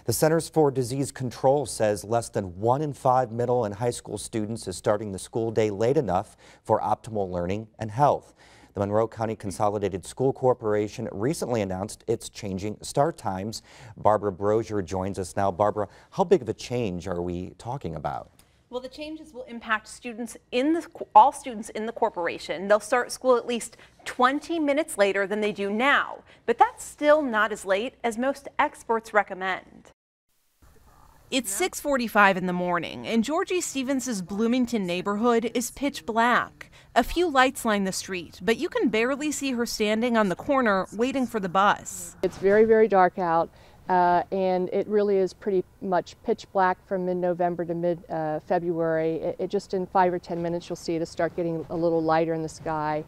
The Centers for Disease Control says less than 1 in 5 middle and high school students is starting the school day late enough for optimal learning and health. The Monroe County Consolidated School Corporation recently announced it's changing start times. Barbara Brosier joins us now. Barbara, how big of a change are we talking about? Well, the changes will impact all students in the corporation. They'll start school at least 20 minutes later than they do now, but that's still not as late as most experts recommend. It's 6:45 in the morning, and Georgie Stevens' Bloomington neighborhood is pitch black. A few lights line the street, but you can barely see her standing on the corner waiting for the bus. It's very, very dark out, and it really is pretty much pitch black from mid-November to mid-February. It just in 5 or 10 minutes you'll see it start getting a little lighter in the sky.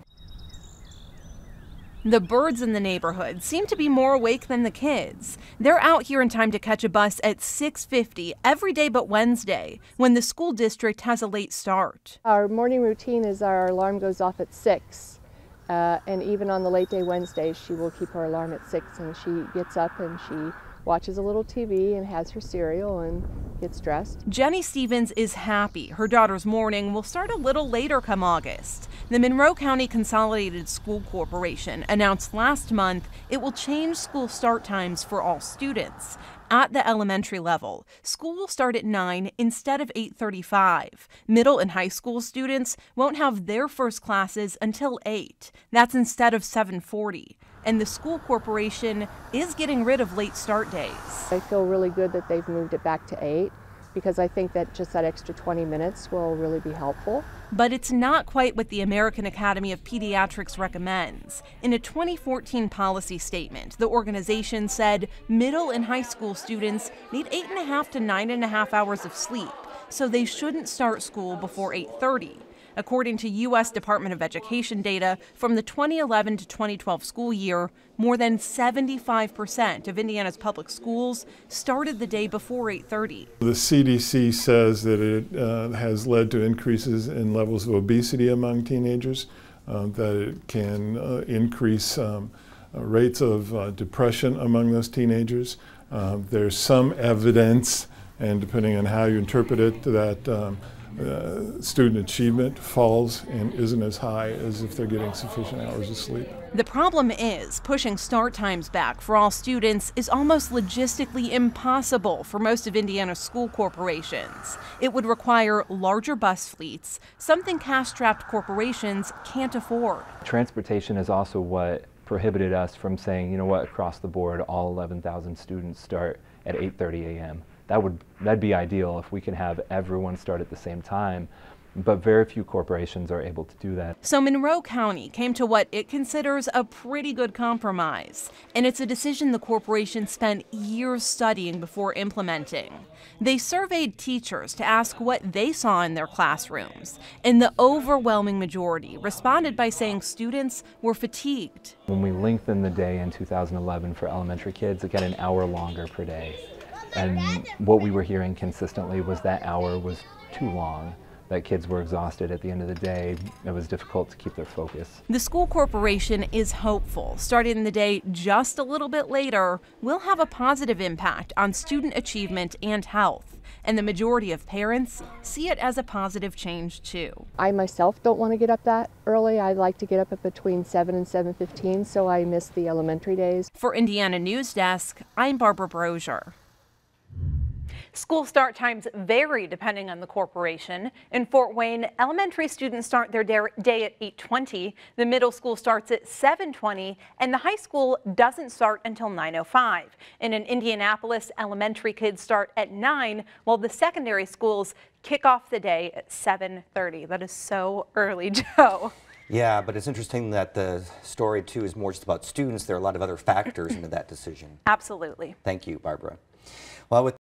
The birds in the neighborhood seem to be more awake than the kids. They're out here in time to catch a bus at 6:50 every day but Wednesday, when the school district has a late start. Our morning routine is our alarm goes off at 6, and even on the late day Wednesday, she will keep her alarm at 6, and she gets up and she watches a little TV and has her cereal and gets dressed. Jenny Stevens is happy her daughter's morning will start a little later come August. The Monroe County Consolidated School Corporation announced last month it will change school start times for all students. At the elementary level, school will start at 9 instead of 8:35. Middle and high school students won't have their first classes until 8. That's instead of 7:40. And the school corporation is getting rid of late start days. I feel really good that they've moved it back to 8 because I think that just that extra 20 minutes will really be helpful. But it's not quite what the American Academy of Pediatrics recommends. In a 2014 policy statement, the organization said middle and high school students need 8.5 to 9.5 hours of sleep, so they shouldn't start school before 8:30. According to U.S. Department of Education data from the 2011 to 2012 school year, more than 75% of Indiana's public schools started the day before 8:30. The CDC says that it has led to increases in levels of obesity among teenagers, that it can increase rates of depression among those teenagers. There's some evidence, and depending on how you interpret it, that student achievement falls and isn't as high as if they're getting sufficient hours of sleep. The problem is pushing start times back for all students is almost logistically impossible for most of Indiana's school corporations. It would require larger bus fleets, something cash-strapped corporations can't afford. Transportation is also what prohibited us from saying, you know what, across the board, all 11,000 students start at 8:30 a.m. That'd be ideal if we can have everyone start at the same time, but very few corporations are able to do that. So Monroe County came to what it considers a pretty good compromise, and it's a decision the corporation spent years studying before implementing. They surveyed teachers to ask what they saw in their classrooms, and the overwhelming majority responded by saying students were fatigued. When we lengthened the day in 2011 for elementary kids, it got an hour longer per day. And what we were hearing consistently was that hour was too long, that kids were exhausted at the end of the day. It was difficult to keep their focus. The school corporation is hopeful starting the day just a little bit later will have a positive impact on student achievement and health. And the majority of parents see it as a positive change too. I myself don't want to get up that early. I like to get up at between 7 and 7:15, so I miss the elementary days. For Indiana News Desk, I'm Barbara Brosier. School start times vary depending on the corporation. In Fort Wayne, elementary students start their day at 8:20, the middle school starts at 7:20, and the high school doesn't start until 9:05. And in Indianapolis, elementary kids start at 9, while the secondary schools kick off the day at 7:30. That is so early, Joe. Yeah, but it's interesting that the story, too, is more just about students. There are a lot of other factors into that decision. Absolutely. Thank you, Barbara. Well, with